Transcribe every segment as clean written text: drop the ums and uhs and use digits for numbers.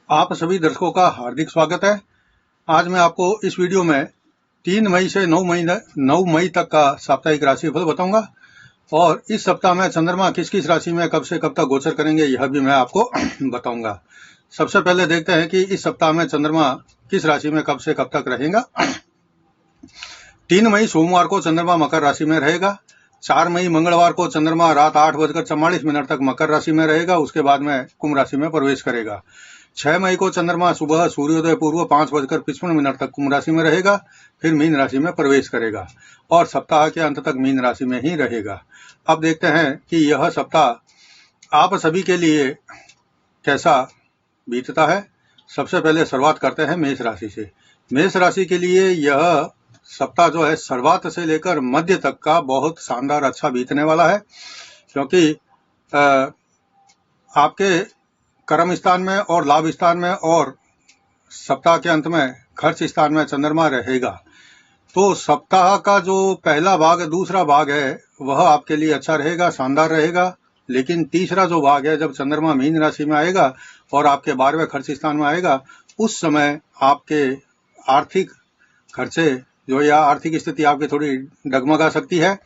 आप सभी दर्शकों का हार्दिक स्वागत है। आज मैं आपको इस वीडियो में 3 मई से 9 मई तक का साप्ताहिक राशिफल बताऊंगा और इस सप्ताह में चंद्रमा किस किस राशि में कब से कब तक गोचर करेंगे यह भी मैं आपको बताऊंगा। सबसे पहले देखते हैं कि इस सप्ताह में चंद्रमा किस राशि में कब से कब तक रहेगा। 3 मई सोमवार को चंद्रमा मकर राशि में रहेगा। 4 मई मंगलवार को चंद्रमा रात 8:44 तक मकर राशि में रहेगा। उसके बाद में कुंभ राशि में प्रवेश करेगा। 6 मई को चंद्रमा सुबह सूर्योदय पूर्व 5:55 तक कुंभ राशि में रहेगा, फिर मीन राशि में प्रवेश करेगा और सप्ताह के अंत तक मीन राशि में ही रहेगा। अब देखते हैं कि यह सप्ताह आप सभी के लिए कैसा बीतता है। सबसे पहले शुरुआत करते हैं मेष राशि से। मेष राशि के लिए यह सप्ताह जो है शुरुआत से लेकर मध्य तक का बहुत शानदार अच्छा बीतने वाला है, क्योंकि आपके कर्म स्थान में और लाभ स्थान में और सप्ताह के अंत में खर्च स्थान में चंद्रमा रहेगा। तो सप्ताह का जो पहला भाग दूसरा भाग है वह आपके लिए अच्छा रहेगा, शानदार रहेगा। लेकिन तीसरा जो भाग है, जब चंद्रमा मीन राशि में आएगा और आपके 12वें खर्च स्थान में आएगा, उस समय आपके आर्थिक खर्चे जो या आर्थिक स्थिति आपकी थोड़ी डगमगा सकती है।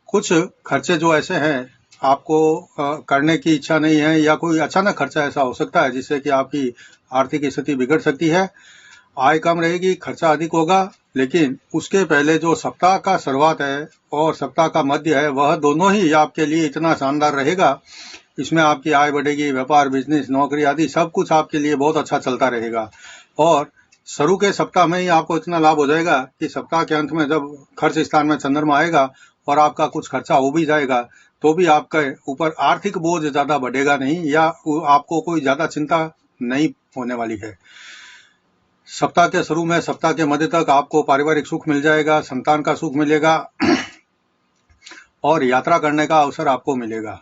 कुछ खर्चे जो ऐसे हैं आपको करने की इच्छा नहीं है, या कोई अचानक खर्चा ऐसा हो सकता है जिससे कि आपकी आर्थिक स्थिति बिगड़ सकती है। आय कम रहेगी, खर्चा अधिक होगा। लेकिन उसके पहले जो सप्ताह का शुरुआत है और सप्ताह का मध्य है, वह दोनों ही आपके लिए इतना शानदार रहेगा। इसमें आपकी आय बढ़ेगी, व्यापार, बिजनेस, नौकरी आदि सब कुछ आपके लिए बहुत अच्छा चलता रहेगा। और शुरू के सप्ताह में ही आपको इतना लाभ हो जाएगा कि सप्ताह के अंत में जब खर्च स्थान में चंद्रमा आएगा और आपका कुछ खर्चा हो भी जाएगा, तो भी आपके ऊपर आर्थिक बोझ ज्यादा बढ़ेगा नहीं, या आपको कोई ज्यादा चिंता नहीं होने वाली है। सप्ताह के शुरू में सप्ताह के मध्य तक आपको पारिवारिक सुख मिल जाएगा, संतान का सुख मिलेगा और यात्रा करने का अवसर आपको मिलेगा।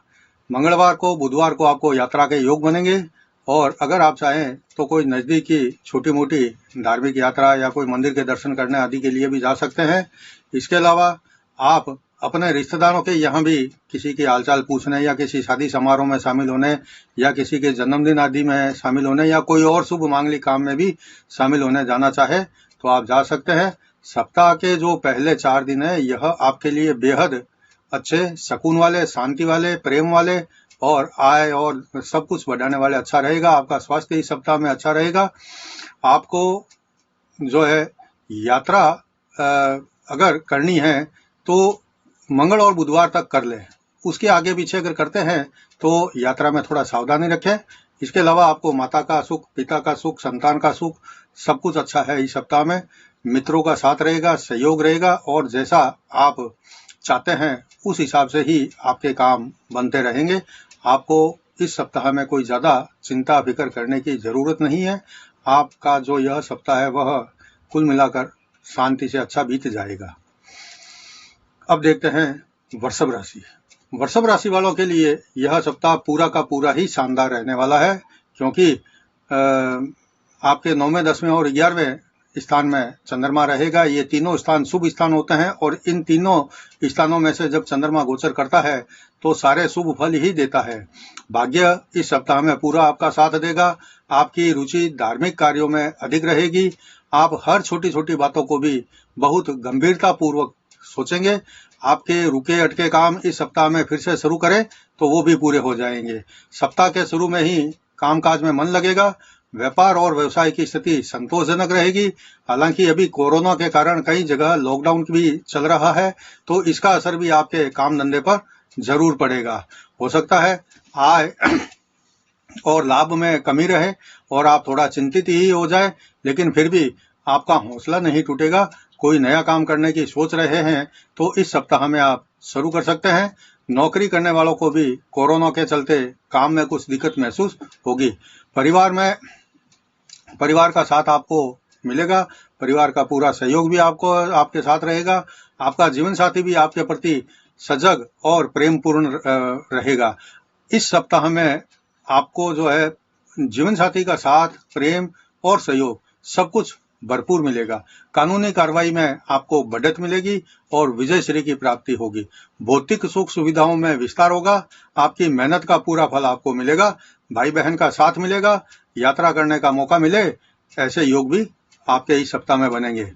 मंगलवार को बुधवार को आपको यात्रा के योग बनेंगे और अगर आप चाहें तो कोई नजदीकी छोटी मोटी धार्मिक यात्रा या कोई मंदिर के दर्शन करने आदि के लिए भी जा सकते हैं। इसके अलावा आप अपने रिश्तेदारों के यहाँ भी किसी की हालचाल पूछने या किसी शादी समारोह में शामिल होने या किसी के जन्मदिन आदि में शामिल होने या कोई और शुभ मांगलिक काम में भी शामिल होने जाना चाहे तो आप जा सकते हैं। सप्ताह के जो पहले 4 दिन है यह आपके लिए बेहद अच्छे, सुकून वाले, शांति वाले, प्रेम वाले और आय और सब कुछ बढ़ाने वाले अच्छा रहेगा। आपका स्वास्थ्य इस सप्ताह में अच्छा रहेगा। आपको जो है यात्रा अगर करनी है तो मंगल और बुधवार तक कर लें। उसके आगे पीछे अगर करते हैं तो यात्रा में थोड़ा सावधानी रखें। इसके अलावा आपको माता का सुख, पिता का सुख, संतान का सुख सब कुछ अच्छा है इस सप्ताह में। मित्रों का साथ रहेगा, सहयोग रहेगा और जैसा आप चाहते हैं उस हिसाब से ही आपके काम बनते रहेंगे। आपको इस सप्ताह में कोई ज्यादा चिंता फिक्र करने की जरूरत नहीं है। आपका जो यह सप्ताह है वह कुल मिलाकर शांति से अच्छा बीत जाएगा। अब देखते हैं वृषभ राशि। वृषभ राशि वालों के लिए यह सप्ताह पूरा का पूरा ही शानदार रहने वाला है, क्योंकि आपके 9वें, 10वें और 11वें स्थान में चंद्रमा रहेगा। ये तीनों स्थान शुभ स्थान होते हैं और इन तीनों स्थानों में से जब चंद्रमा गोचर करता है तो सारे शुभ फल ही देता है। भाग्य इस सप्ताह में पूरा आपका साथ देगा। आपकी रुचि धार्मिक कार्यों में अधिक रहेगी। आप हर छोटी छोटी बातों को भी बहुत गंभीरता पूर्वक सोचेंगे। आपके रुके अटके काम इस सप्ताह में फिर से शुरू करें तो वो भी पूरे हो जाएंगे। सप्ताह के शुरू में ही कामकाज में मन लगेगा। व्यापार और व्यवसाय की स्थिति संतोषजनक रहेगी। हालांकि अभी कोरोना के कारण कई जगह लॉकडाउन भी चल रहा है, तो इसका असर भी आपके काम धंधे पर जरूर पड़ेगा। हो सकता है आय और लाभ में कमी रहे और आप थोड़ा चिंतित ही हो जाए, लेकिन फिर भी आपका हौसला नहीं टूटेगा। कोई नया काम करने की सोच रहे हैं तो इस सप्ताह में आप शुरू कर सकते हैं। नौकरी करने वालों को भी कोरोना के चलते काम में कुछ दिक्कत महसूस होगी। परिवार का साथ आपको मिलेगा। परिवार का पूरा सहयोग भी आपको आपके साथ रहेगा। आपका जीवन साथी भी आपके प्रति सजग और प्रेम पूर्ण रहेगा। इस सप्ताह में आपको जो है जीवन साथी का साथ, प्रेम और सहयोग सब कुछ भरपूर मिलेगा। कानूनी कार्रवाई में आपको बढ़त मिलेगी और विजय श्री की प्राप्ति होगी। भौतिक सुख सुविधाओं में विस्तार होगा। आपकी मेहनत का पूरा फल आपको मिलेगा। भाई बहन का साथ मिलेगा। यात्रा करने का मौका मिले, ऐसे योग भी आपके इस सप्ताह में बनेंगे।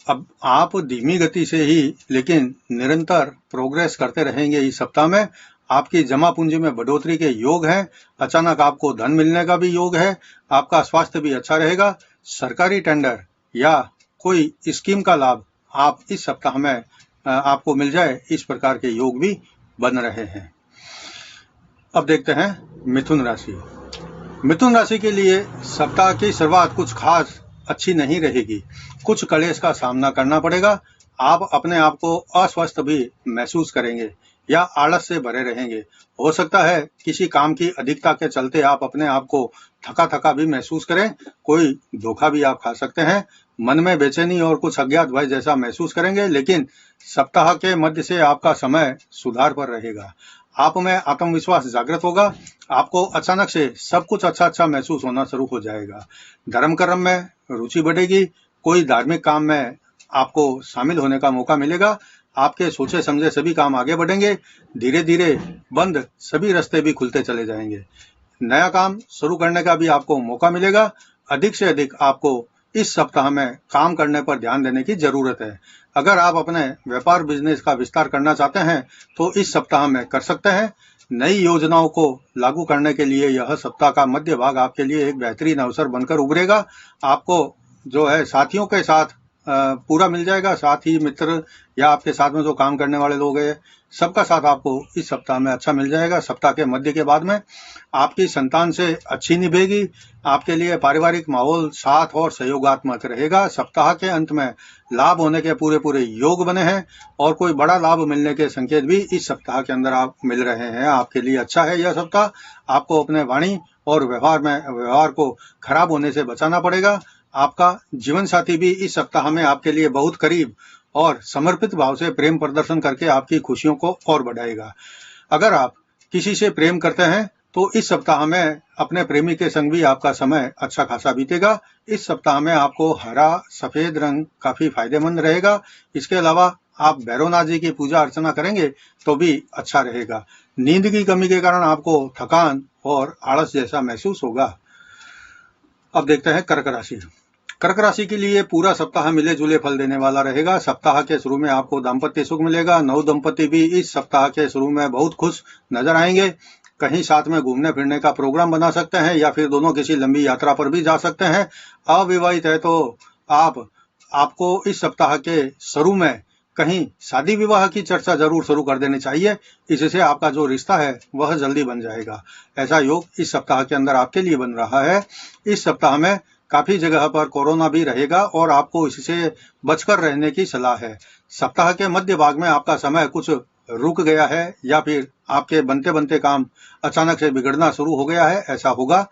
अब आप धीमी गति से ही लेकिन निरंतर प्रोग्रेस करते रहेंगे। इस सप्ताह में आपकी जमा पूंजी में बढ़ोतरी के योग हैं। अचानक आपको धन मिलने का भी योग है। आपका स्वास्थ्य भी अच्छा रहेगा। सरकारी टेंडर या कोई स्कीम का लाभ आप इस सप्ताह में आपको मिल जाए, इस प्रकार के योग भी बन रहे हैं। अब देखते हैं मिथुन राशि। मिथुन राशि के लिए सप्ताह की शुरुआत कुछ खास अच्छी नहीं रहेगी। कुछ क्लेश का सामना करना पड़ेगा। आप अपने आप को अस्वस्थ भी महसूस करेंगे या आलस से भरे रहेंगे। हो सकता है किसी काम की अधिकता के चलते आप अपने आप को थका थका भी महसूस करें। कोई धोखा भी आप खा सकते हैं। मन में बेचैनी और कुछ अज्ञात भय जैसा महसूस करेंगे, लेकिन सप्ताह के मध्य से आपका समय सुधार पर रहेगा। आप में आत्मविश्वास जागृत होगा। आपको अचानक से सब कुछ अच्छा महसूस होना शुरू हो जाएगा। धर्म कर्म में रुचि बढ़ेगी। कोई धार्मिक काम में आपको शामिल होने का मौका मिलेगा। आपके सोचे समझे सभी काम आगे बढ़ेंगे। धीरे धीरे बंद सभी रास्ते भी खुलते चले जाएंगे। नया काम शुरू करने का भी आपको मौका मिलेगा। अधिक से अधिक आपको इस सप्ताह में काम करने पर ध्यान देने की जरूरत है। अगर आप अपने व्यापार बिजनेस का विस्तार करना चाहते हैं तो इस सप्ताह में कर सकते हैं। नई योजनाओं को लागू करने के लिए यह सप्ताह का मध्य भाग आपके लिए एक बेहतरीन अवसर बनकर उभरेगा। आपको जो है साथियों के साथ पूरा मिल जाएगा। साथी मित्र या आपके साथ में जो काम करने वाले लोग हैं, सबका साथ आपको इस सप्ताह में अच्छा मिल जाएगा। सप्ताह के मध्य के बाद में आपकी संतान से अच्छी निभेगी। आपके लिए पारिवारिक माहौल साथ और सहयोगात्मक रहेगा। सप्ताह के अंत में लाभ होने के पूरे योग बने हैं और कोई बड़ा लाभ मिलने के संकेत भी इस सप्ताह के अंदर आप मिल रहे हैं। आपके लिए अच्छा है यह सप्ताह। आपको अपने वाणी और व्यवहार को खराब होने से बचाना पड़ेगा। आपका जीवन साथी भी इस सप्ताह में आपके लिए बहुत करीब और समर्पित भाव से प्रेम प्रदर्शन करके आपकी खुशियों को और बढ़ाएगा। अगर आप किसी से प्रेम करते हैं तो इस सप्ताह में अपने प्रेमी के संग भी आपका समय अच्छा खासा बीतेगा। इस सप्ताह में आपको हरा सफेद रंग काफी फायदेमंद रहेगा। इसके अलावा आप भैरवनाथ जी की पूजा अर्चना करेंगे तो भी अच्छा रहेगा। नींद की कमी के कारण आपको थकान और आलस जैसा महसूस होगा। अब देखते हैं कर्क राशि। कर्क राशि के लिए पूरा सप्ताह मिले जुले फल देने वाला रहेगा। सप्ताह के शुरू में आपको दाम्पत्य सुख मिलेगा। नव दंपति भी इस सप्ताह के शुरू में बहुत खुश नजर आएंगे। कहीं साथ में घूमने फिरने का प्रोग्राम बना सकते हैं या फिर दोनों किसी लंबी यात्रा पर भी जा सकते हैं। अविवाहित है तो आपको इस सप्ताह के शुरू में कहीं शादी विवाह की चर्चा जरूर शुरू कर देनी चाहिए। इससे आपका जो रिश्ता है वह जल्दी बन जाएगा। ऐसा योग इस सप्ताह के अंदर आपके लिए बन रहा है। इस सप्ताह में काफी जगह पर कोरोना भी रहेगा और आपको इससे बचकर रहने की सलाह है। सप्ताह के मध्य भाग में आपका समय कुछ रुक गया है या फिर आपके बनते बनते काम अचानक से बिगड़ना शुरू हो गया है, ऐसा होगा।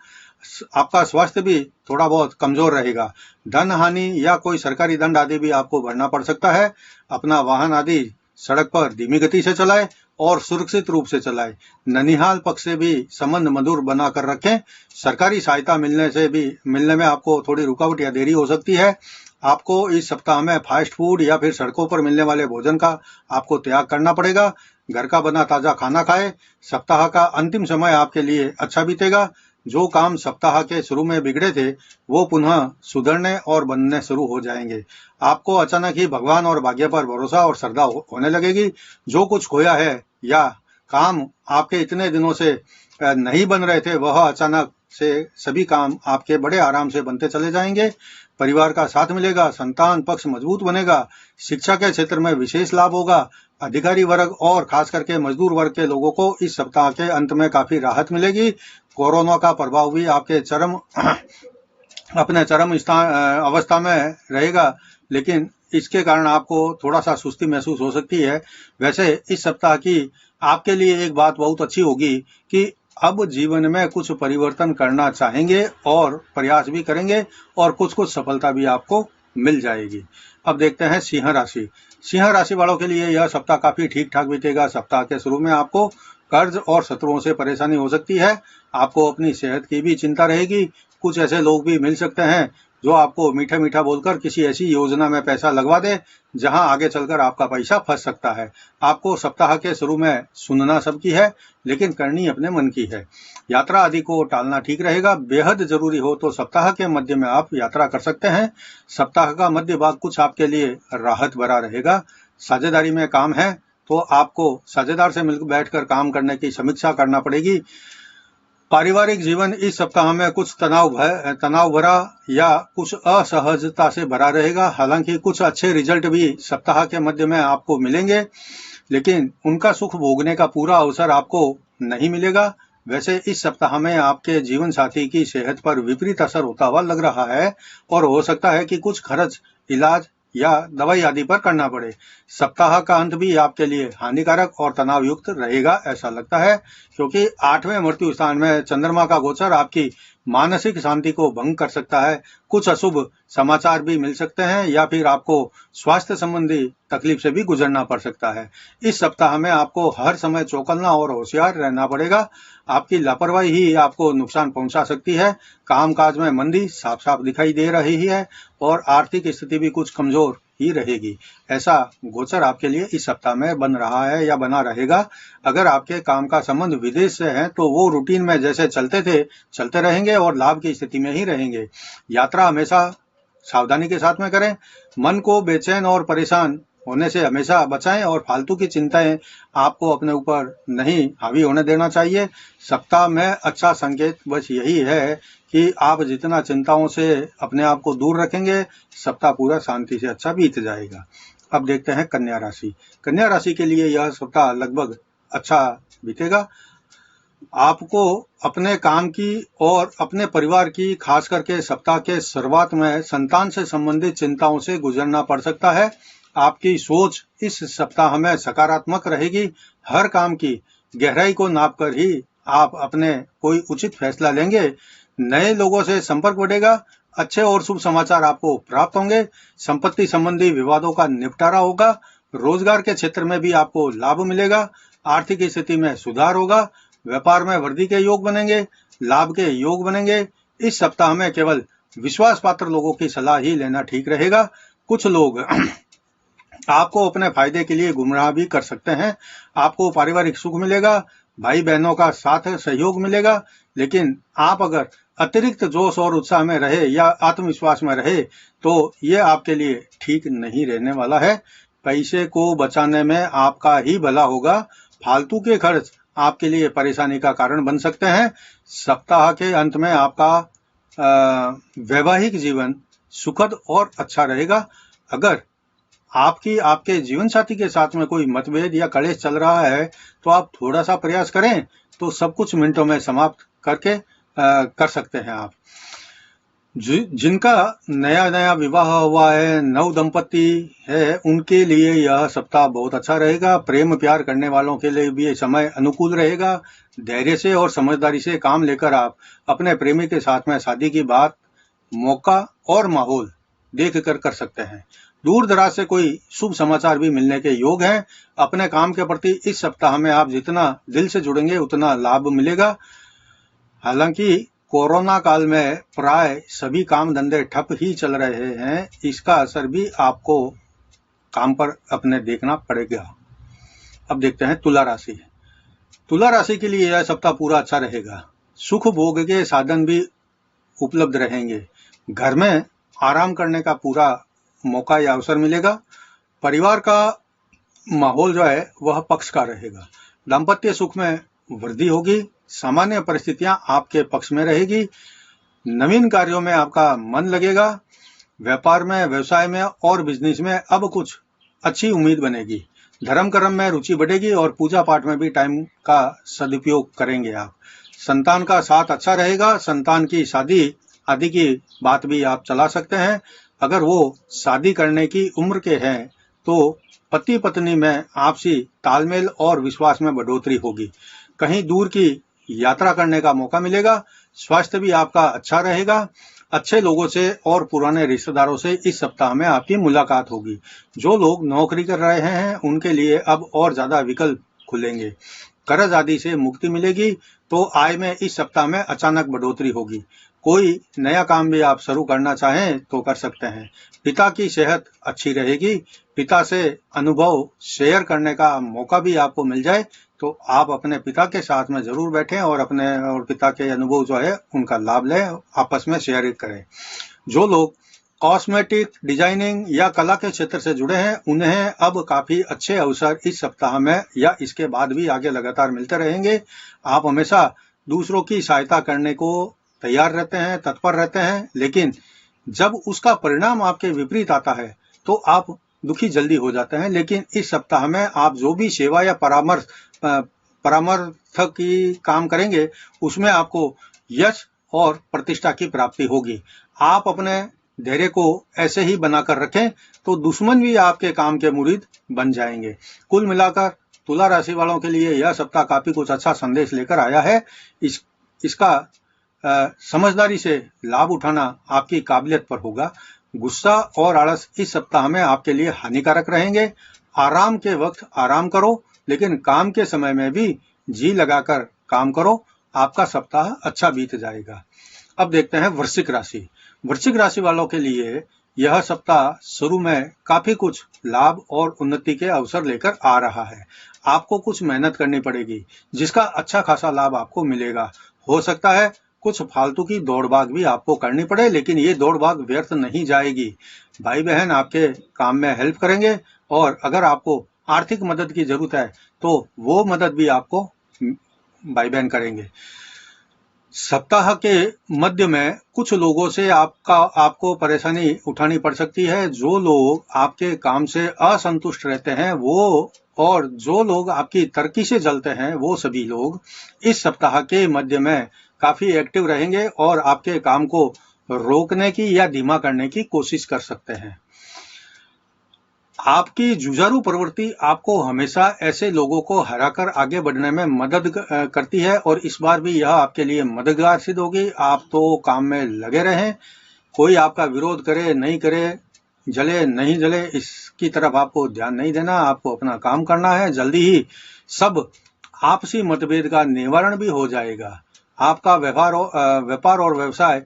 आपका स्वास्थ्य भी थोड़ा बहुत कमजोर रहेगा। धन हानि या कोई सरकारी दंड आदि भी आपको भरना पड़ सकता है। अपना वाहन आदि सड़क पर धीमी गति से चलाएं और सुरक्षित रूप से चलाएं। ननिहाल पक्ष से भी संबंध मधुर बनाकर रखें। सरकारी सहायता मिलने में आपको थोड़ी रुकावट या देरी हो सकती है। आपको इस सप्ताह में फास्ट फूड या फिर सड़कों पर मिलने वाले भोजन का आपको त्याग करना पड़ेगा। घर का बना ताजा खाना खाएं। सप्ताह का अंतिम समय आपके लिए अच्छा बीतेगा। जो काम सप्ताह के शुरू में बिगड़े थे वो पुनः सुधरने और बनने शुरू हो जाएंगे। आपको अचानक ही भगवान और भाग्य पर भरोसा और श्रद्धा होने लगेगी। जो कुछ खोया है या काम आपके इतने दिनों से नहीं बन रहे थे वह अचानक से सभी काम आपके बड़े आराम से बनते चले जाएंगे। परिवार का साथ मिलेगा। संतान पक्ष मजबूत बनेगा। शिक्षा के क्षेत्र में विशेष लाभ होगा। अधिकारी वर्ग और खास करके मजदूर वर्ग के लोगों को इस सप्ताह के अंत में काफी राहत मिलेगी। कोरोना का प्रभाव भी आपके अपने चरम अवस्था में रहेगा, लेकिन इसके कारण आपको थोड़ा सा सुस्ती महसूस हो सकती है। वैसे इस सप्ताह की आपके लिए एक बात बहुत अच्छी होगी कि अब जीवन में कुछ परिवर्तन करना चाहेंगे और प्रयास भी करेंगे और कुछ सफलता भी आपको मिल जाएगी। अब देखते हैं सिंह राशि। सिंह राशि वालों के लिए यह सप्ताह काफी ठीक ठाक बीतेगा। सप्ताह के शुरू में आपको कर्ज और शत्रुओं से परेशानी हो सकती है। आपको अपनी सेहत की भी चिंता रहेगी। कुछ ऐसे लोग भी मिल सकते हैं जो आपको मीठा मीठा बोलकर किसी ऐसी योजना में पैसा लगवा दे जहां आगे चलकर आपका पैसा फंस सकता है। आपको सप्ताह के शुरू में सुनना सबकी है, लेकिन करनी अपने मन की है। यात्रा आदि को टालना ठीक रहेगा। बेहद जरूरी हो तो सप्ताह के मध्य में आप यात्रा कर सकते हैं। सप्ताह का मध्य भाग कुछ आपके लिए राहत भरा रहेगा। साझेदारी में काम है तो आपको साझेदार से मिलकर बैठकर काम करने की समीक्षा करना पड़ेगी। पारिवारिक जीवन इस सप्ताह में कुछ तनाव भरा या कुछ असहजता से भरा रहेगा। हालांकि कुछ अच्छे रिजल्ट भी सप्ताह के मध्य में आपको मिलेंगे, लेकिन उनका सुख भोगने का पूरा अवसर आपको नहीं मिलेगा। वैसे इस सप्ताह में आपके जीवन साथी की सेहत पर विपरीत असर होता हुआ लग रहा है और हो सकता है कि कुछ खर्च इलाज या दवाई आदि पर करना पड़े। सप्ताह का अंत भी आपके लिए हानिकारक और तनाव युक्त रहेगा ऐसा लगता है, क्योंकि 8वें मृत्यु स्थान में चंद्रमा का गोचर आपकी मानसिक शांति को भंग कर सकता है। कुछ अशुभ समाचार भी मिल सकते हैं या फिर आपको स्वास्थ्य संबंधी तकलीफ से भी गुजरना पड़ सकता है। इस सप्ताह में आपको हर समय चौकन्ना और होशियार रहना पड़ेगा। आपकी लापरवाही ही आपको नुकसान पहुंचा सकती है। कामकाज में मंदी साफ साफ दिखाई दे रही है और आर्थिक स्थिति भी कुछ कमजोर ही रहेगी। ऐसा गोचर आपके लिए इस सप्ताह में बन रहा है या बना रहेगा। अगर आपके काम का संबंध विदेश से है तो वो रूटीन में जैसे चलते थे चलते रहेंगे और लाभ की स्थिति में ही रहेंगे। यात्रा हमेशा सावधानी के साथ में करें। मन को बेचैन और परेशान होने से हमेशा बचाएं और फालतू की चिंताएं आपको अपने ऊपर नहीं हावी होने देना चाहिए। सप्ताह में अच्छा संकेत बस यही है कि आप जितना चिंताओं से अपने आप को दूर रखेंगे, सप्ताह पूरा शांति से अच्छा बीत जाएगा। अब देखते हैं कन्या राशि। कन्या राशि के लिए यह सप्ताह लगभग अच्छा बीतेगा। आपको अपने काम की और अपने परिवार की, खास करके सप्ताह के शुरुआत में संतान से संबंधित चिंताओं से गुजरना पड़ सकता है। आपकी सोच इस सप्ताह में सकारात्मक रहेगी। हर काम की गहराई को नापकर ही आप अपने कोई उचित फैसला लेंगे। नए लोगों से संपर्क बढ़ेगा। अच्छे और शुभ समाचार आपको प्राप्त होंगे। संपत्ति संबंधी विवादों का निपटारा होगा। रोजगार के क्षेत्र में भी आपको लाभ मिलेगा। आर्थिक स्थिति में सुधार होगा। व्यापार में वृद्धि के योग बनेंगे, लाभ के योग बनेंगे। इस सप्ताह में केवल विश्वास पात्र लोगों की सलाह ही लेना ठीक रहेगा। कुछ लोग आपको अपने फायदे के लिए गुमराह भी कर सकते हैं। आपको पारिवारिक सुख मिलेगा, भाई बहनों का साथ सहयोग मिलेगा, लेकिन आप अगर अतिरिक्त जोश और उत्साह में रहे या आत्मविश्वास में रहे तो ये आपके लिए ठीक नहीं रहने वाला है। पैसे को बचाने में आपका ही भला होगा। फालतू के खर्च आपके लिए परेशानी का कारण बन सकते हैं। सप्ताह के अंत में आपका वैवाहिक जीवन सुखद और अच्छा रहेगा। अगर आपके जीवन साथी के साथ में कोई मतभेद या कलेश चल रहा है तो आप थोड़ा सा प्रयास करें तो सब कुछ मिनटों में समाप्त करके कर सकते हैं आप। जिनका नया नया विवाह हुआ है, नव दंपति है, उनके लिए यह सप्ताह बहुत अच्छा रहेगा। प्रेम प्यार करने वालों के लिए भी ये समय अनुकूल रहेगा। धैर्य से और समझदारी से काम लेकर आप अपने प्रेमी के साथ में शादी की बात, मौका और माहौल देख कर सकते हैं। दूर दराज से कोई शुभ समाचार भी मिलने के योग हैं। अपने काम के प्रति इस सप्ताह में आप जितना दिल से जुड़ेंगे उतना लाभ मिलेगा। हालांकि कोरोना काल में प्राय सभी काम धंधे ठप ही चल रहे हैं। इसका असर भी आपको काम पर अपने देखना पड़ेगा। अब देखते हैं तुला राशि। तुला राशि के लिए यह सप्ताह पूरा अच्छा रहेगा। सुख भोग के साधन भी उपलब्ध रहेंगे। घर में आराम करने का पूरा मौका या अवसर मिलेगा। परिवार का माहौल जो है वह पक्ष का रहेगा। दाम्पत्य सुख में वृद्धि होगी। सामान्य परिस्थितियां आपके पक्ष में रहेगी। नवीन कार्यों में आपका मन लगेगा। व्यापार में, व्यवसाय में और बिजनेस में अब कुछ अच्छी उम्मीद बनेगी। धर्म कर्म में रुचि बढ़ेगी और पूजा पाठ में भी टाइम का सदुपयोग करेंगे आप। संतान का साथ अच्छा रहेगा। संतान की शादी आदि की बात भी आप चला सकते हैं। अगर वो शादी करने की उम्र के हैं तो पति पत्नी में आपसी तालमेल और विश्वास में बढ़ोतरी होगी। कहीं दूर की यात्रा करने का मौका मिलेगा। स्वास्थ्य भी आपका अच्छा रहेगा। अच्छे लोगों से और पुराने रिश्तेदारों से इस सप्ताह में आपकी मुलाकात होगी। जो लोग नौकरी कर रहे हैं उनके लिए अब और ज्यादा विकल्प खुलेंगे। कर्ज आदि से मुक्ति मिलेगी तो आय में इस सप्ताह में अचानक बढ़ोतरी होगी। कोई नया काम भी आप शुरू करना चाहें तो कर सकते हैं। पिता की सेहत अच्छी रहेगी। पिता से अनुभव शेयर करने का मौका भी आपको मिल जाए तो आप अपने पिता के साथ में जरूर बैठें और अपने और पिता के अनुभव जो है उनका लाभ लें, आपस में शेयर करें। जो लोग कॉस्मेटिक, डिजाइनिंग या कला के क्षेत्र से जुड़े हैं उन्हें अब काफी अच्छे अवसर इस सप्ताह में या इसके बाद भी आगे लगातार मिलते रहेंगे। आप हमेशा दूसरों की सहायता करने को तैयार रहते हैं, तत्पर रहते हैं, लेकिन जब उसका परिणाम आपके विपरीत आता है तो आप दुखी जल्दी हो जाते हैं। लेकिन इस सप्ताह में आप जो भी सेवा या परामर्श की काम करेंगे उसमें आपको यश और प्रतिष्ठा की प्राप्ति होगी। आप अपने धैर्य को ऐसे ही बनाकर रखें तो दुश्मन भी आपके काम के मुरीद बन जाएंगे। कुल मिलाकर तुला राशि वालों के लिए यह सप्ताह काफी कुछ अच्छा संदेश लेकर आया है। इसका समझदारी से लाभ उठाना आपकी काबिलियत पर होगा। गुस्सा और आलस इस सप्ताह में आपके लिए हानिकारक रहेंगे। आराम के वक्त आराम करो, लेकिन काम के समय में भी जी लगाकर काम करो। आपका सप्ताह अच्छा बीत जाएगा। अब देखते हैं वृश्चिक राशि। वृश्चिक राशि वालों के लिए यह सप्ताह शुरू में काफी कुछ लाभ और उन्नति के अवसर लेकर आ रहा है। आपको कुछ मेहनत करनी पड़ेगी जिसका अच्छा खासा लाभ आपको मिलेगा। हो सकता है कुछ फालतू की दौड़ भाग भी आपको करनी पड़े, लेकिन ये दौड़ भाग व्यर्थ नहीं जाएगी। भाई बहन आपके काम में हेल्प करेंगे और अगर आपको आर्थिक मदद की जरूरत है तो वो मदद भी आपको भाई बहन करेंगे। सप्ताह के मध्य में कुछ लोगों से आपको परेशानी उठानी पड़ सकती है। जो लोग आपके काम से असंतुष्ट रहते हैं वो और जो लोग आपकी तरक्की से जलते हैं वो सभी लोग इस सप्ताह के मध्य में काफी एक्टिव रहेंगे और आपके काम को रोकने की या धीमा करने की कोशिश कर सकते हैं। आपकी जुझारू प्रवृत्ति आपको हमेशा ऐसे लोगों को हराकर आगे बढ़ने में मदद करती है और इस बार भी यह आपके लिए मददगार सिद्ध होगी। आप तो काम में लगे रहें, कोई आपका विरोध करे नहीं करे, जले नहीं जले, इसकी तरफ आपको ध्यान नहीं देना। आपको अपना काम करना है। जल्दी ही सब आपसी मतभेद का निवारण भी हो जाएगा। आपका व्यापार और व्यवसाय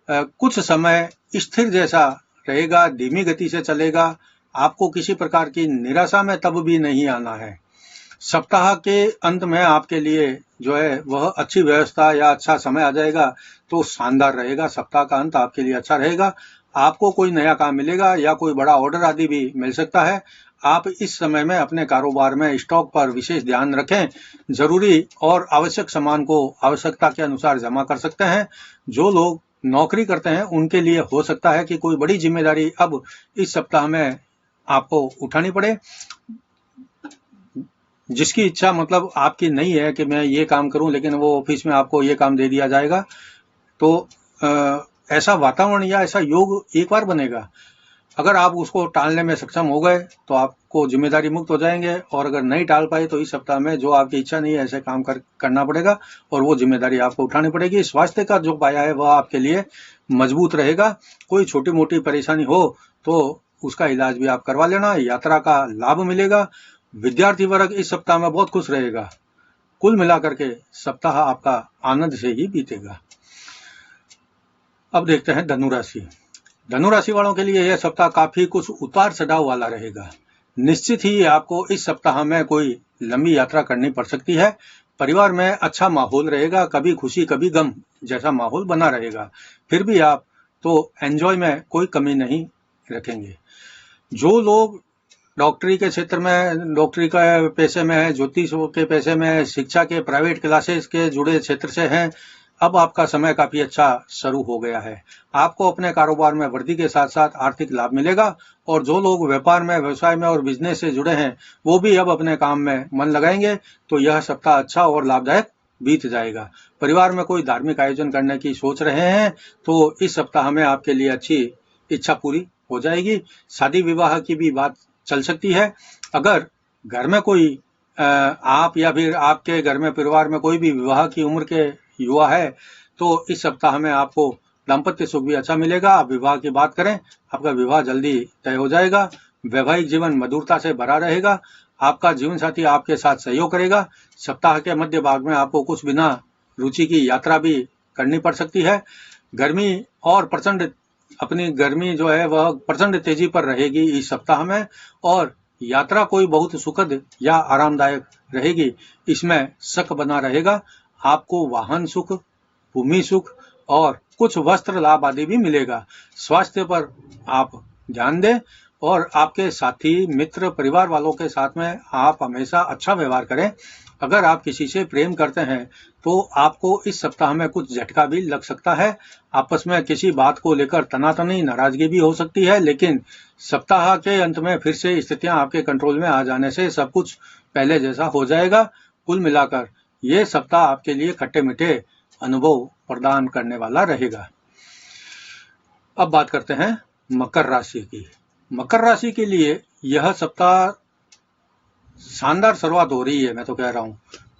कुछ समय स्थिर जैसा रहेगा, धीमी गति से चलेगा। आपको किसी प्रकार की निराशा में तब भी नहीं आना है। सप्ताह के अंत में आपके लिए जो है वह अच्छी व्यवस्था या अच्छा समय आ जाएगा तो शानदार रहेगा। सप्ताह का अंत आपके लिए अच्छा रहेगा। आपको कोई नया काम मिलेगा या कोई बड़ा ऑर्डर आदि भी मिल सकता है। आप इस समय में अपने कारोबार में स्टॉक पर विशेष ध्यान रखें। जरूरी और आवश्यक सामान को आवश्यकता के अनुसार जमा कर सकते हैं। जो लोग नौकरी करते हैं उनके लिए हो सकता है कि कोई बड़ी जिम्मेदारी अब इस सप्ताह में आपको उठानी पड़े, जिसकी इच्छा मतलब आपकी नहीं है कि मैं ये काम करूं, लेकिन वो ऑफिस में आपको ये काम दे दिया जाएगा। तो ऐसा वातावरण या ऐसा योग एक बार बनेगा। अगर आप उसको टालने में सक्षम हो गए तो आपको जिम्मेदारी मुक्त हो जाएंगे, और अगर नहीं टाल पाए तो इस सप्ताह में जो आपकी इच्छा नहीं है ऐसे काम करना पड़ेगा और वो जिम्मेदारी आपको उठानी पड़ेगी। स्वास्थ्य का जो पाया है वह आपके लिए मजबूत रहेगा। कोई छोटी मोटी परेशानी हो तो उसका इलाज भी आप करवा लेना। यात्रा का लाभ मिलेगा। विद्यार्थी वर्ग इस सप्ताह में बहुत खुश रहेगा। कुल मिलाकर के सप्ताह आपका आनंद से ही बीतेगा। अब देखते हैं धनु राशि। धनु राशि वालों के लिए यह सप्ताह काफी कुछ उतार चढ़ाव वाला रहेगा। निश्चित ही आपको इस सप्ताह में कोई लंबी यात्रा करनी पड़ सकती है। परिवार में अच्छा माहौल रहेगा, कभी खुशी कभी गम जैसा माहौल बना रहेगा। फिर भी आप तो एंजॉय में कोई कमी नहीं रखेंगे। जो लोग डॉक्टरी के क्षेत्र में, डॉक्टरी के पैसे में है, ज्योतिष के पैसे में है, शिक्षा के प्राइवेट क्लासेस के जुड़े क्षेत्र से हैं, अब आपका समय काफी अच्छा शुरू हो गया है। आपको अपने कारोबार में वृद्धि के साथ साथ आर्थिक लाभ मिलेगा। और जो लोग व्यापार में, व्यवसाय में और बिजनेस से जुड़े हैं वो भी अब अपने काम में मन लगाएंगे तो यह सप्ताह अच्छा और लाभदायक बीत जाएगा। परिवार में कोई धार्मिक आयोजन करने की सोच रहे हैं तो इस सप्ताह में आपके लिए अच्छी इच्छा पूरी हो जाएगी। शादी विवाह की भी बात चल सकती है। अगर घर में कोई आप या फिर आपके घर में परिवार में कोई भी विवाह की उम्र के युवा है तो इस सप्ताह में आपको दाम्पत्य सुख भी अच्छा मिलेगा। आप विवाह की बात करें, आपका विवाह जल्दी तय हो जाएगा। वैवाहिक जीवन मधुरता से भरा रहेगा। आपका जीवन साथी आपके साथ सहयोग करेगा। सप्ताह के मध्य भाग में आपको कुछ बिना रुचि की यात्रा भी करनी पड़ सकती है। गर्मी और प्रचंड अपनी गर्मी जो है वह प्रचंड तेजी पर रहेगी इस सप्ताह में, और यात्रा कोई बहुत सुखद या आरामदायक रहेगी, इसमें शक बना रहेगा। आपको वाहन सुख, भूमि सुख और कुछ वस्त्र लाभ आदि भी मिलेगा। स्वास्थ्य पर आप ध्यान दें और आपके साथी, मित्र, परिवार वालों के साथ में आप हमेशा अच्छा व्यवहार करें। अगर आप किसी से प्रेम करते हैं तो आपको इस सप्ताह में कुछ झटका भी लग सकता है। आपस में किसी बात को लेकर तनातनी, नाराजगी भी हो सकती है, लेकिन सप्ताह के अंत में फिर से स्थितियां आपके कंट्रोल में आ जाने से सब कुछ पहले जैसा हो जाएगा। कुल मिलाकर ये सप्ताह आपके लिए खट्टे मीठे अनुभव प्रदान करने वाला रहेगा। अब बात करते हैं मकर राशि की। मकर राशि के लिए यह सप्ताह शानदार शुरुआत हो रही है। मैं तो कह रहा हूं,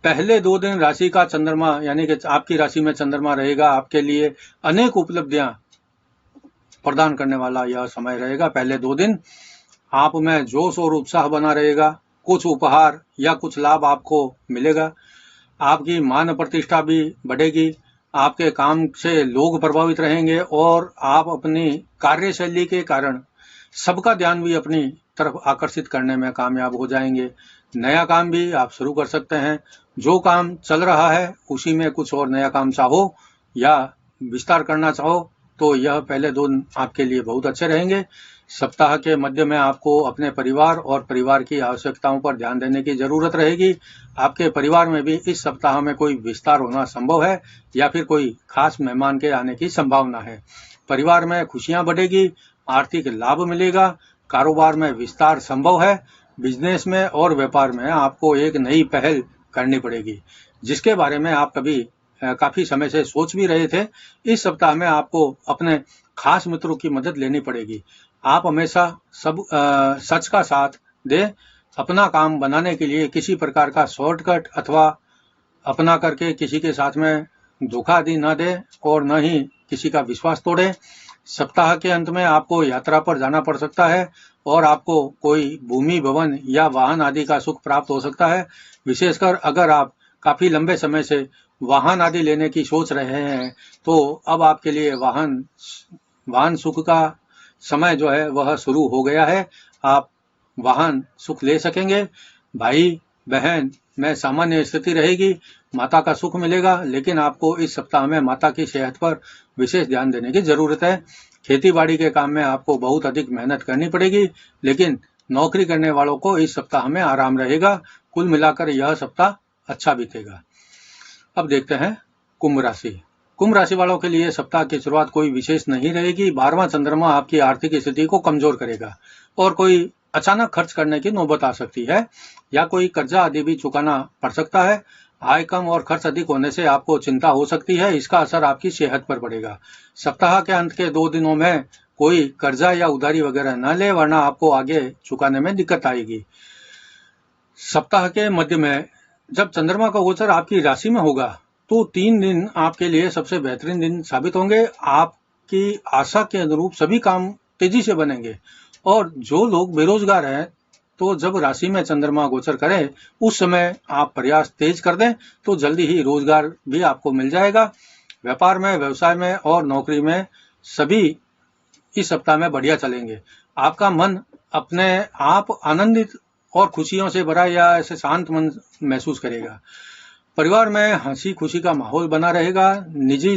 पहले 2 दिन राशि का चंद्रमा यानी कि आपकी राशि में चंद्रमा रहेगा, आपके लिए अनेक उपलब्धियां प्रदान करने वाला यह समय रहेगा। पहले 2 दिन आप में जोश और उत्साह बना रहेगा, कुछ उपहार या कुछ लाभ आपको मिलेगा, आपकी मान प्रतिष्ठा भी बढ़ेगी, आपके काम से लोग प्रभावित रहेंगे और आप अपनी कार्यशैली के कारण सबका ध्यान भी अपनी तरफ आकर्षित करने में कामयाब हो जाएंगे। नया काम भी आप शुरू कर सकते हैं। जो काम चल रहा है उसी में कुछ और नया काम चाहो या विस्तार करना चाहो तो यह पहले 2 दिन आपके लिए बहुत अच्छे रहेंगे। सप्ताह के मध्य में आपको अपने परिवार और परिवार की आवश्यकताओं पर ध्यान देने की जरूरत रहेगी। आपके परिवार में भी इस सप्ताह में कोई विस्तार होना संभव है या फिर कोई खास मेहमान के आने की संभावना है। परिवार में खुशियां बढ़ेगी, आर्थिक लाभ मिलेगा, कारोबार में विस्तार संभव है। बिजनेस में और व्यापार में आपको एक नई पहल करनी पड़ेगी, जिसके बारे में आप काफी समय से सोच भी रहे थे। इस सप्ताह में आपको अपने खास मित्रों की मदद लेनी पड़ेगी। आप हमेशा सच का साथ दें। अपना काम बनाने के लिए किसी प्रकार का शॉर्टकट अथवा अपना करके किसी के साथ में धोखा आदि न दें और न ही किसी का विश्वास तोड़ें। सप्ताह के अंत में आपको यात्रा पर जाना पड़ सकता है और आपको कोई भूमि, भवन या वाहन आदि का सुख प्राप्त हो सकता है। विशेषकर अगर आप काफी लंबे समय से वाहन आदि लेने की सोच रहे हैं तो अब आपके लिए वाहन सुख का समय जो है वह शुरू हो गया है। आप वाहन सुख ले सकेंगे। भाई बहन में सामान्य स्थिति रहेगी, माता का सुख मिलेगा, लेकिन आपको इस सप्ताह में माता की सेहत पर विशेष ध्यान देने की जरूरत है। खेती बाड़ी के काम में आपको बहुत अधिक मेहनत करनी पड़ेगी, लेकिन नौकरी करने वालों को इस सप्ताह में आराम रहेगा। कुल मिलाकर यह सप्ताह अच्छा बीतेगा। अब देखते हैं कुंभ राशि। कुंभ राशि वालों के लिए सप्ताह की शुरुआत कोई विशेष नहीं रहेगी। 12वां चंद्रमा आपकी आर्थिक स्थिति को कमजोर करेगा और कोई अचानक खर्च करने की नौबत आ सकती है या कोई कर्जा आदि भी चुकाना पड़ सकता है। आय कम और खर्च अधिक होने से आपको चिंता हो सकती है। इसका असर आपकी सेहत पर पड़ेगा। सप्ताह के अंत के 2 दिनों में कोई कर्जा या उधारी वगैरह न ले, वरना आपको आगे चुकाने में दिक्कत आएगी। सप्ताह के मध्य में जब चंद्रमा का गोचर आपकी राशि में होगा तो 3 दिन आपके लिए सबसे बेहतरीन दिन साबित होंगे। आपकी आशा के अनुरूप सभी काम तेजी से बनेंगे और जो लोग बेरोजगार हैं तो जब राशि में चंद्रमा गोचर करे उस समय आप प्रयास तेज कर दें तो जल्दी ही रोजगार भी आपको मिल जाएगा। व्यापार में, व्यवसाय में और नौकरी में सभी इस सप्ताह में बढ़िया चलेंगे। आपका मन अपने आप आनंदित और खुशियों से भरा या ऐसे शांत मन महसूस करेगा। परिवार में हंसी खुशी का माहौल बना रहेगा। निजी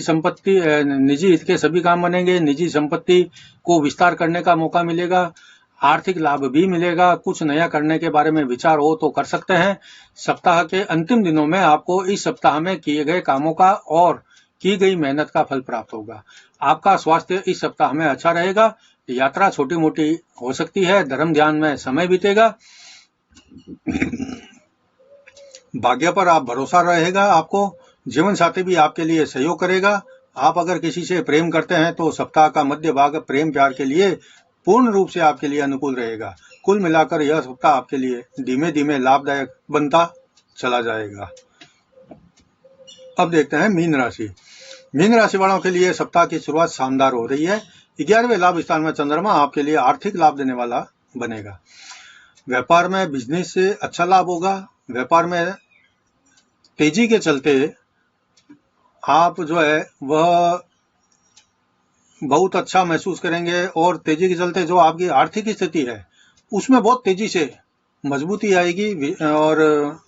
हित के सभी काम बनेंगे। निजी संपत्ति को विस्तार करने का मौका मिलेगा। आर्थिक लाभ भी मिलेगा। कुछ नया करने के बारे में विचार हो तो कर सकते हैं। सप्ताह के अंतिम दिनों में आपको इस सप्ताह में किए गए कामों का और की गई मेहनत का फल प्राप्त होगा। आपका स्वास्थ्य इस सप्ताह में अच्छा रहेगा। यात्रा छोटी मोटी हो सकती है। धर्म ध्यान में समय बीतेगा। भाग्य पर आप भरोसा रहेगा। आपको जीवन साथी भी आपके लिए सहयोग करेगा। आप अगर किसी से प्रेम करते हैं तो सप्ताह का मध्य भाग प्रेम प्यार के लिए पूर्ण रूप से आपके लिए अनुकूल रहेगा। कुल मिलाकर यह सप्ताह आपके लिए धीमे धीमे लाभदायक बनता चला जाएगा। अब देखते हैं मीन राशि। मीन राशि वालों के लिए सप्ताह की शुरुआत शानदार हो रही है। 11वें लाभ स्थान में चंद्रमा आपके लिए आर्थिक लाभ देने वाला बनेगा। व्यापार में, बिजनेस से अच्छा लाभ होगा। व्यापार में तेजी के चलते आप जो है वह बहुत अच्छा महसूस करेंगे और तेजी के चलते जो आपकी आर्थिक स्थिति है उसमें बहुत तेजी से मजबूती आएगी और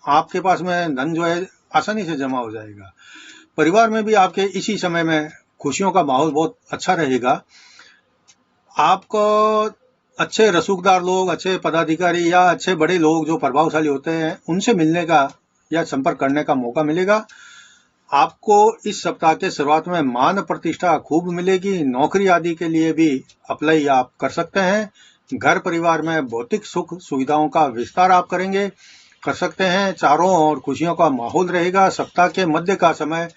आपके पास में धन जो है आसानी से जमा हो जाएगा। परिवार में भी आपके इसी समय में खुशियों का माहौल बहुत अच्छा रहेगा। आपको अच्छे रसूखदार लोग, अच्छे पदाधिकारी या अच्छे बड़े लोग जो प्रभावशाली होते हैं उनसे मिलने का या संपर्क करने का मौका मिलेगा। आपको इस सप्ताह के शुरुआत में मान प्रतिष्ठा खूब मिलेगी। नौकरी आदि के लिए भी अप्लाई आप कर सकते हैं। घर परिवार में भौतिक सुख सुविधाओं का विस्तार आप कर सकते हैं। चारों ओर खुशियों का माहौल रहेगा। सप्ताह के मध्य का समय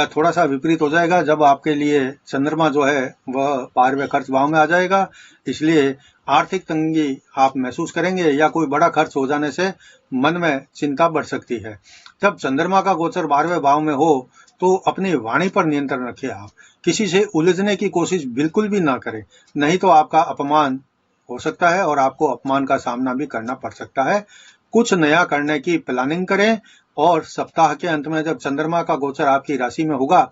थोड़ा सा विपरीत हो जाएगा जब आपके लिए चंद्रमा जो है वह 12वें खर्च भाव में आ जाएगा। इसलिए आर्थिक तंगी आप महसूस करेंगे या कोई बड़ा खर्च हो जाने से मन में चिंता बढ़ सकती है। जब चंद्रमा का गोचर 12वें भाव में हो तो अपनी वाणी पर नियंत्रण रखें। आप किसी से उलझने की कोशिश बिल्कुल भी ना करें, नहीं तो आपका अपमान हो सकता है और आपको अपमान का सामना भी करना पड़ सकता है। कुछ नया करने की प्लानिंग करें और सप्ताह के अंत में जब चंद्रमा का गोचर आपकी राशि में होगा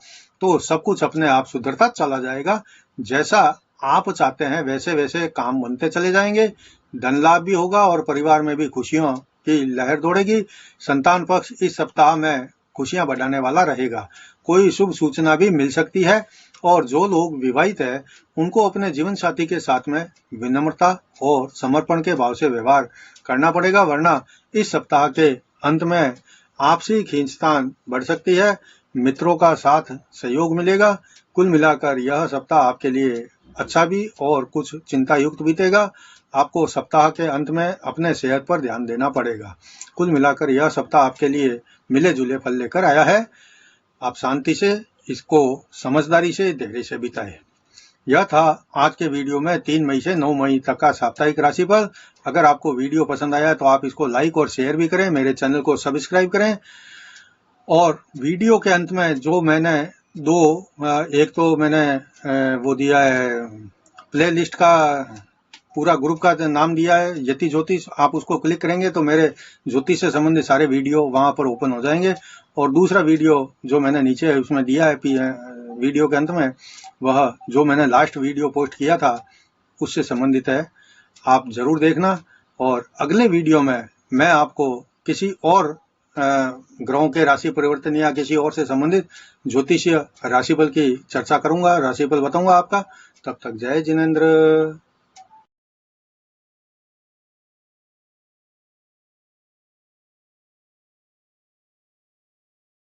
तो सब कुछ अपने आप सुधरता चला जाएगा। जैसा आप चाहते हैं वैसे वैसे काम बनते चले जाएंगे। धन लाभ भी होगा और परिवार में भी खुशियों की लहर दौड़ेगी। संतान पक्ष इस सप्ताह में खुशियां बढ़ाने वाला रहेगा। कोई शुभ सूचना भी मिल सकती है और जो लोग विवाहित है उनको अपने जीवन साथी के साथ में विनम्रता और समर्पण के भाव से व्यवहार करना पड़ेगा, वरना इस सप्ताह के अंत में आपसी खींचतान बढ़ सकती है। मित्रों का साथ सहयोग मिलेगा। कुल मिलाकर यह सप्ताह आपके लिए अच्छा भी और कुछ चिंता युक्त बीतेगा। आपको सप्ताह के अंत में अपने सेहत पर ध्यान देना पड़ेगा। कुल मिलाकर यह सप्ताह आपके लिए मिले जुले फल लेकर आया है। आप शांति से इसको समझदारी से धैर्य से बिताएं। यह था आज के वीडियो में 3 मई से 9 मई तक का साप्ताहिक राशिफल। अगर आपको वीडियो पसंद आया तो आप इसको लाइक और शेयर भी करें, मेरे चैनल को सब्सक्राइब करें। और वीडियो के अंत में जो मैंने एक तो मैंने वो दिया है प्लेलिस्ट का पूरा ग्रुप का नाम दिया है यति ज्योतिष। आप उसको क्लिक करेंगे तो मेरे ज्योतिष से संबंधित सारे वीडियो वहां पर ओपन हो जाएंगे। और दूसरा वीडियो जो मैंने नीचे उसमें दिया है वीडियो के अंत में, वह जो मैंने लास्ट वीडियो पोस्ट किया था उससे संबंधित है, आप जरूर देखना। और अगले वीडियो में मैं आपको किसी और ग्रहों के राशि परिवर्तन या किसी और से संबंधित ज्योतिषीय राशिफल की चर्चा करूंगा, राशिफल बताऊंगा आपका। तब तक जय जिनेंद्र।